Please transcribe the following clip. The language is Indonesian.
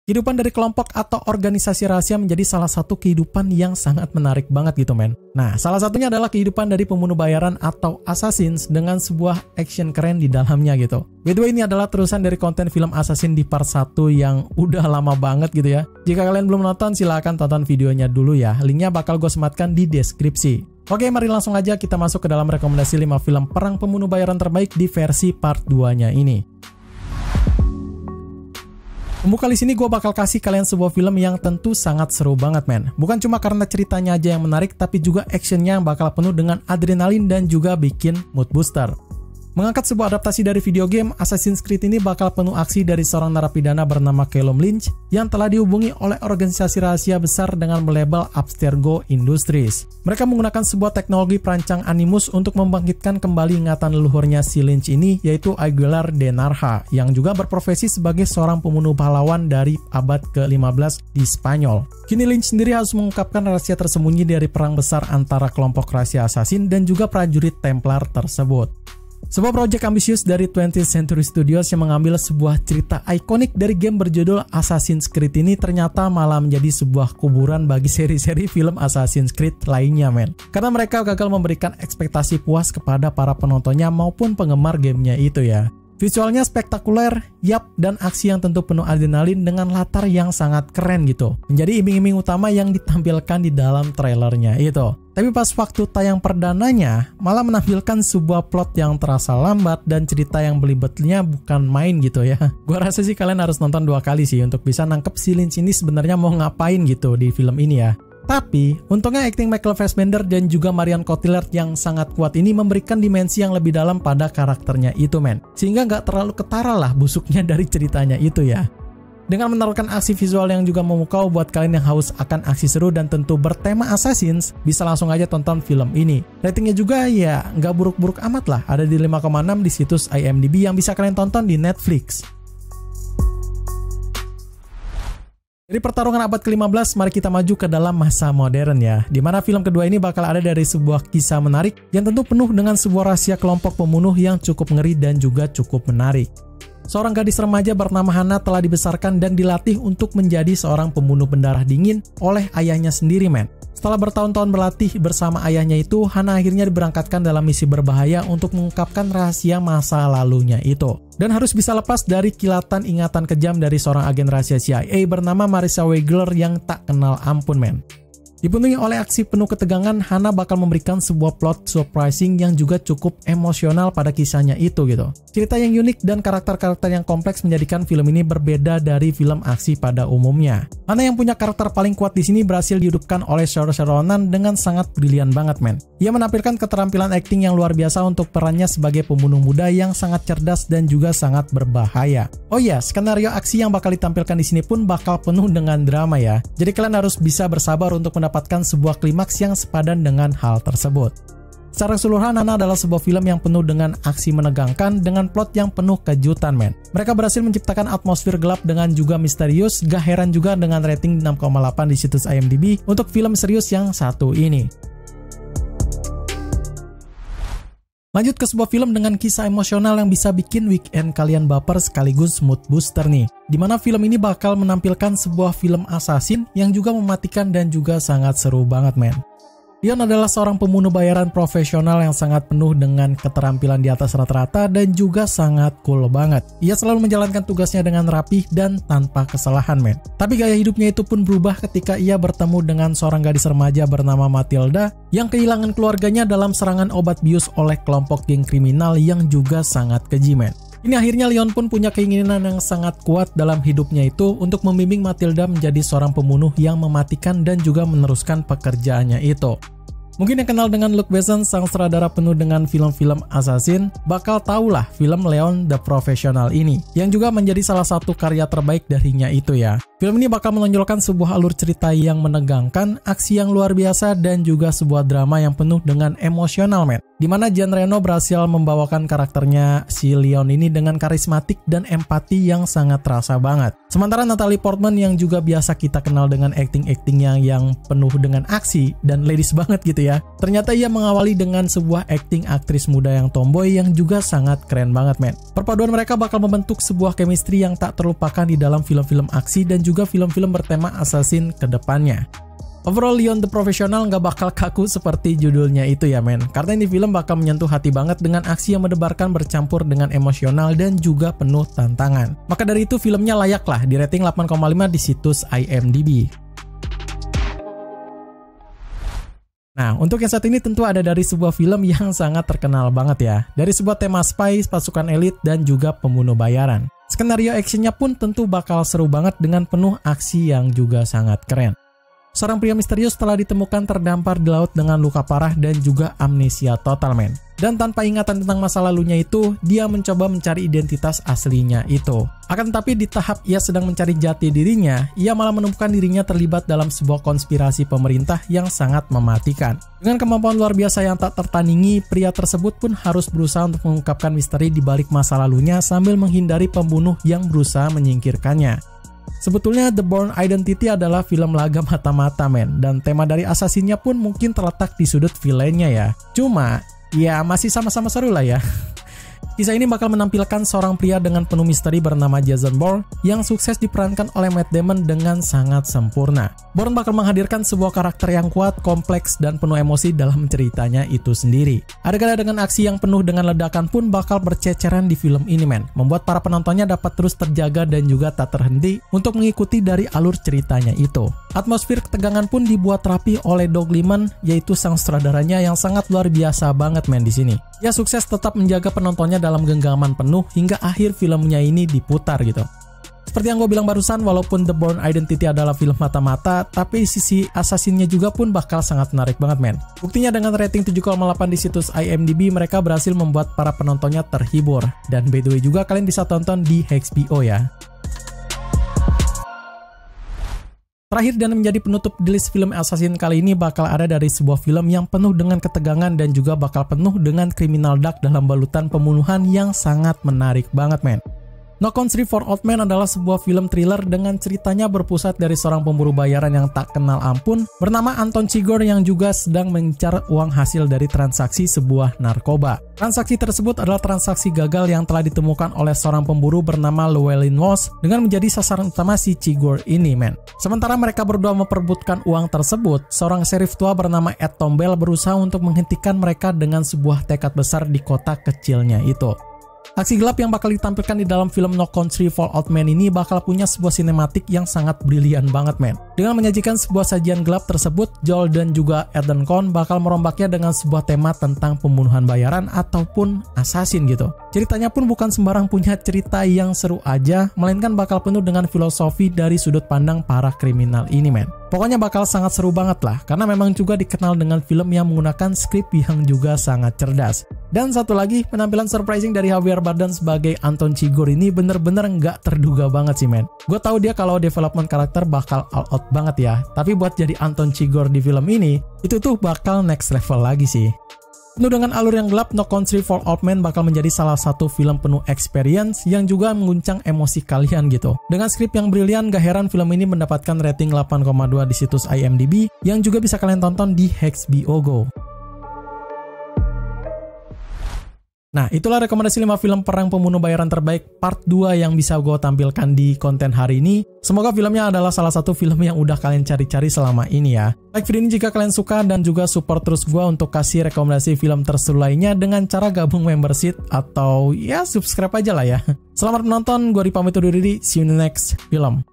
Kehidupan dari kelompok atau organisasi rahasia menjadi salah satu kehidupan yang sangat menarik banget gitu men. Nah, salah satunya adalah kehidupan dari pembunuh bayaran atau assassins dengan sebuah action keren di dalamnya gitu. By the way, ini adalah terusan dari konten film Assassin di part 1 yang udah lama banget gitu ya. Jika kalian belum nonton, silahkan tonton videonya dulu ya. Linknya bakal gue sematkan di deskripsi. Oke, mari langsung aja kita masuk ke dalam rekomendasi 5 film perang pembunuh bayaran terbaik di versi part 2-nya ini. Untuk kali sini gue bakal kasih kalian sebuah film yang tentu sangat seru banget men. Bukan cuma karena ceritanya aja yang menarik, tapi juga actionnya yang bakal penuh dengan adrenalin dan juga bikin mood booster. Mengangkat sebuah adaptasi dari video game, Assassin's Creed ini bakal penuh aksi dari seorang narapidana bernama Callum Lynch yang telah dihubungi oleh organisasi rahasia besar dengan melabel Abstergo Industries. Mereka menggunakan sebuah teknologi perancang Animus untuk membangkitkan kembali ingatan leluhurnya si Lynch ini, yaitu Aguilar de Narja, yang juga berprofesi sebagai seorang pembunuh pahlawan dari abad ke-15 di Spanyol. Kini Lynch sendiri harus mengungkapkan rahasia tersembunyi dari perang besar antara kelompok rahasia assassin dan juga prajurit Templar tersebut. Sebuah proyek ambisius dari 20th Century Studios yang mengambil sebuah cerita ikonik dari game berjudul Assassin's Creed ini ternyata malah menjadi sebuah kuburan bagi seri-seri film Assassin's Creed lainnya men. Karena mereka gagal memberikan ekspektasi puas kepada para penontonnya maupun penggemar gamenya itu ya. Visualnya spektakuler, yap, dan aksi yang tentu penuh adrenalin dengan latar yang sangat keren gitu. Menjadi iming-iming utama yang ditampilkan di dalam trailernya itu. Tapi pas waktu tayang perdananya, malah menampilkan sebuah plot yang terasa lambat dan cerita yang belibetnya bukan main gitu ya. Gua rasa sih kalian harus nonton 2 kali sih untuk bisa nangkep si Lynch ini sebenarnya mau ngapain gitu di film ini ya. Tapi, untungnya akting Michael Fassbender dan juga Marion Cotillard yang sangat kuat ini memberikan dimensi yang lebih dalam pada karakternya itu men. Sehingga nggak terlalu ketara lah busuknya dari ceritanya itu ya. Dengan menaruhkan aksi visual yang juga memukau buat kalian yang haus akan aksi seru dan tentu bertema Assassins, bisa langsung aja tonton film ini. Ratingnya juga ya nggak buruk-buruk amat lah, ada di 5,6 di situs IMDb yang bisa kalian tonton di Netflix. Dari pertarungan abad ke-15, mari kita maju ke dalam masa modern ya, di mana film kedua ini bakal ada dari sebuah kisah menarik yang tentu penuh dengan sebuah rahasia kelompok pembunuh yang cukup ngeri dan juga cukup menarik. Seorang gadis remaja bernama Hana telah dibesarkan dan dilatih untuk menjadi seorang pembunuh berdarah dingin oleh ayahnya sendiri men. Setelah bertahun-tahun berlatih bersama ayahnya itu, Hana akhirnya diberangkatkan dalam misi berbahaya untuk mengungkapkan rahasia masa lalunya itu. Dan harus bisa lepas dari kilatan ingatan kejam dari seorang agen rahasia CIA bernama Marissa Weigler yang tak kenal ampun men. Dipenuhi oleh aksi penuh ketegangan, Hana bakal memberikan sebuah plot surprising yang juga cukup emosional pada kisahnya itu gitu. Cerita yang unik dan karakter-karakter yang kompleks menjadikan film ini berbeda dari film aksi pada umumnya. Hana yang punya karakter paling kuat di sini berhasil dihidupkan oleh Saoirse Ronan dengan sangat brilian banget men. Ia menampilkan keterampilan akting yang luar biasa untuk perannya sebagai pembunuh muda yang sangat cerdas dan juga sangat berbahaya. Oh iya, skenario aksi yang bakal ditampilkan di sini pun bakal penuh dengan drama ya. Jadi kalian harus bisa bersabar untuk mendapatkan sebuah klimaks yang sepadan dengan hal tersebut. Secara keseluruhan, Hana adalah sebuah film yang penuh dengan aksi menegangkan dengan plot yang penuh kejutan men. Mereka berhasil menciptakan atmosfer gelap dengan juga misterius, gak heran juga dengan rating 6,8 di situs IMDb untuk film serius yang satu ini. Lanjut ke sebuah film dengan kisah emosional yang bisa bikin weekend kalian baper sekaligus mood booster nih. Dimana film ini bakal menampilkan sebuah film assassin yang juga mematikan dan juga sangat seru banget men. Leon adalah seorang pembunuh bayaran profesional yang sangat penuh dengan keterampilan di atas rata-rata dan juga sangat cool banget. Ia selalu menjalankan tugasnya dengan rapih dan tanpa kesalahan men. Tapi gaya hidupnya itu pun berubah ketika ia bertemu dengan seorang gadis remaja bernama Matilda yang kehilangan keluarganya dalam serangan obat bius oleh kelompok geng kriminal yang juga sangat keji men. Ini akhirnya Leon pun punya keinginan yang sangat kuat dalam hidupnya itu untuk membimbing Matilda menjadi seorang pembunuh yang mematikan dan juga meneruskan pekerjaannya itu. Mungkin yang kenal dengan Luc Besson, sang sutradara penuh dengan film-film assassin, bakal tahulah film Leon the Professional ini, yang juga menjadi salah satu karya terbaik darinya itu ya. Film ini bakal menonjolkan sebuah alur cerita yang menegangkan, aksi yang luar biasa, dan juga sebuah drama yang penuh dengan emosional men. di mana Jean Reno berhasil membawakan karakternya si Leon ini dengan karismatik dan empati yang sangat terasa banget. Sementara Natalie Portman yang juga biasa kita kenal dengan acting-actingnya yang penuh dengan aksi dan ladies banget gitu ya, ternyata ia mengawali dengan sebuah acting aktris muda yang tomboy yang juga sangat keren banget men. Perpaduan mereka bakal membentuk sebuah chemistry yang tak terlupakan di dalam film-film aksi dan juga film-film bertema assassin ke depannya. Overall, Leon the Professional nggak bakal kaku seperti judulnya itu ya men, karena ini film bakal menyentuh hati banget dengan aksi yang mendebarkan bercampur dengan emosional dan juga penuh tantangan. Maka dari itu filmnya layak lah di rating 8,5 di situs IMDb. Nah, untuk yang saat ini tentu ada dari sebuah film yang sangat terkenal banget ya, dari sebuah tema spy, pasukan elit, dan juga pembunuh bayaran. Skenario actionnya pun tentu bakal seru banget dengan penuh aksi yang juga sangat keren. Seorang pria misterius telah ditemukan terdampar di laut dengan luka parah dan juga amnesia total men. Dan tanpa ingatan tentang masa lalunya itu, dia mencoba mencari identitas aslinya itu. Akan tetapi di tahap ia sedang mencari jati dirinya, ia malah menemukan dirinya terlibat dalam sebuah konspirasi pemerintah yang sangat mematikan. Dengan kemampuan luar biasa yang tak tertandingi, pria tersebut pun harus berusaha untuk mengungkapkan misteri di balik masa lalunya sambil menghindari pembunuh yang berusaha menyingkirkannya. Sebetulnya The Bourne Identity adalah film laga mata-mata men, dan tema dari asasinnya pun mungkin terletak di sudut villainnya ya. Cuma, ya masih sama-sama seru lah ya. Kisah ini bakal menampilkan seorang pria dengan penuh misteri bernama Jason Bourne yang sukses diperankan oleh Matt Damon dengan sangat sempurna. Bourne bakal menghadirkan sebuah karakter yang kuat, kompleks, dan penuh emosi dalam ceritanya itu sendiri. Adegan-adegan aksi yang penuh dengan ledakan pun bakal berceceran di film ini men, membuat para penontonnya dapat terus terjaga dan juga tak terhenti untuk mengikuti dari alur ceritanya itu. Atmosfer ketegangan pun dibuat rapi oleh Doug Liman, yaitu sang sutradaranya yang sangat luar biasa banget men di sini. Ia sukses tetap menjaga penontonnya dalam genggaman penuh hingga akhir filmnya ini diputar gitu. Seperti yang gue bilang barusan, walaupun The Bourne Identity adalah film mata-mata, tapi sisi asasinnya juga pun bakal sangat menarik banget men. Buktinya dengan rating 7,8 di situs IMDb, mereka berhasil membuat para penontonnya terhibur. Dan by the way juga kalian bisa tonton di HBO ya. Terakhir dan menjadi penutup di list film Assassin kali ini bakal ada dari sebuah film yang penuh dengan ketegangan dan juga bakal penuh dengan criminal dark dalam balutan pembunuhan yang sangat menarik banget men. No Country for Old Men adalah sebuah film thriller dengan ceritanya berpusat dari seorang pemburu bayaran yang tak kenal ampun bernama Anton Chigurh yang juga sedang mengincar uang hasil dari transaksi sebuah narkoba. Transaksi tersebut adalah transaksi gagal yang telah ditemukan oleh seorang pemburu bernama Llewellyn Moss dengan menjadi sasaran utama si Chigurh ini men. Sementara mereka berdua memperebutkan uang tersebut, seorang sheriff tua bernama Ed Tombell berusaha untuk menghentikan mereka dengan sebuah tekad besar di kota kecilnya itu. Aksi gelap yang bakal ditampilkan di dalam film No Country for Old Men ini bakal punya sebuah sinematik yang sangat brilian banget men. Dengan menyajikan sebuah sajian gelap tersebut, Joel dan juga Ethan Coen bakal merombaknya dengan sebuah tema tentang pembunuhan bayaran ataupun assassin gitu. Ceritanya pun bukan sembarang punya cerita yang seru aja, melainkan bakal penuh dengan filosofi dari sudut pandang para kriminal ini men. Pokoknya bakal sangat seru banget lah, karena memang juga dikenal dengan film yang menggunakan skrip yang juga sangat cerdas. Dan satu lagi, penampilan surprising dari Javier Bardem sebagai Anton Chigurh ini bener-bener nggak terduga banget sih men. Gue tahu dia kalau development karakter bakal all out banget ya, tapi buat jadi Anton Chigurh di film ini, itu tuh bakal next level lagi sih. Penuh dengan alur yang gelap, No Country for Old Men bakal menjadi salah satu film penuh experience yang juga mengguncang emosi kalian gitu. Dengan skrip yang brilian, gak heran film ini mendapatkan rating 8,2 di situs IMDb yang juga bisa kalian tonton di HBO Go. Nah, itulah rekomendasi 5 film perang pembunuh bayaran terbaik part 2 yang bisa gue tampilkan di konten hari ini. Semoga filmnya adalah salah satu film yang udah kalian cari-cari selama ini ya. Like video ini jika kalian suka dan juga support terus gue untuk kasih rekomendasi film terseru lainnya dengan cara gabung membership atau ya subscribe aja lah ya. Selamat menonton, gue pamit undur diri, see you in the next film.